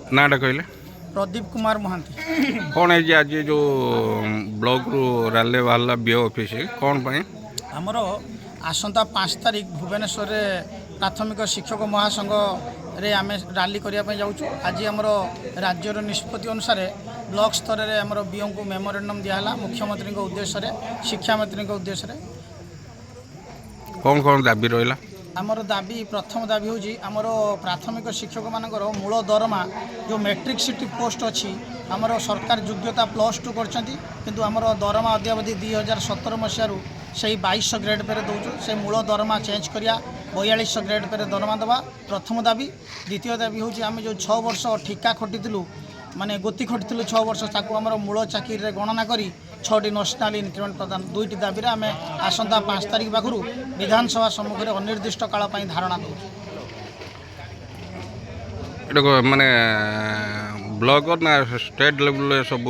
नाटा कहले प्रदीप कुमार महांती। कौन है जी आज जो ब्लॉक रू रैली वाला बीओ ऑफिस कौन पाए आमर आसंता 5 तारिख भुवनेश्वर प्राथमिक शिक्षक महासंघ रे आम रैली करने जाऊँ। आज आमर राज्यर निष्पत्ति अनुसार ब्लॉक स्तर में आमर बीओ को मेमोरेंडम दिहला मुख्यमंत्री उद्देश्य शिक्षा मंत्री उद्देश्य। कौन कौन दाबी रहा आमर दाबी प्रथम दाबी हूँ आमर प्राथमिक शिक्षक मानकर मूल दरमा जो मैट्रिक सिटी पोस्ट अच्छी आमर सरकार योग्यता +2 कर आमर दरमा अद्यावधि 2017 मसीह से 2200 ग्रेड पर दौचु से मूल दरमा चेंज करिया 4200 ग्रेड पर दरमा देवा प्रथम दाबी। द्वितीय दाबी हूँ आम जो 6 वर्ष ठिका खटिलु माने गोती खटिलु 6 वर्ष ताकू आमर मूल चाकरी गणना करी 6टी नेशनल इंक्रीमेंट प्रदान। 2टी दाबी आम आसंता 5 तारिख पाखु विधानसभा सम्मुख में अनिर्दिष्ट काल धारणा दौ माने ब्लॉक ना स्टेट लेवल सब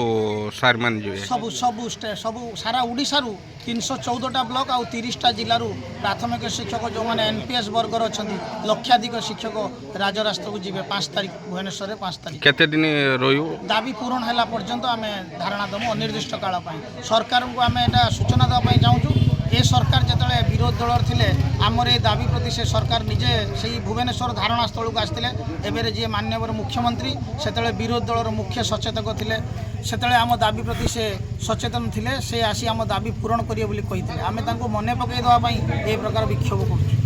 सार मान जी सबू सबू सबू सारा ओडिशा 314टा ब्लॉक आउ 30टा जिलूर प्राथमिक शिक्षक जो मैंने एनपीएस वर्गर अच्छा लक्षाधिक शिक्षक राजरास्ता को जी 5 तारिख भुवनेश्वर 5 तारिख केते दिन रही दाबी पूरण है पर्यंत आम धारणा दमु अनिर्दिष्ट काल सरकार को आम एटा सूचना देवाई चाहूँ। ए सरकार जिते विरोध दल थे आमर ये दाबी प्रति से सरकार निजे से भुवनेश्वर धारणा स्थल को आसते एवं जी माननीय मुख्यमंत्री से विरोध दलर मुख्य सचेतक थे से आम दाबी प्रति से सचेतन थे से आसी आम दाबी पूरण करेंगे आम मन पकईदेवाई ए प्रकार विक्षोभ कर।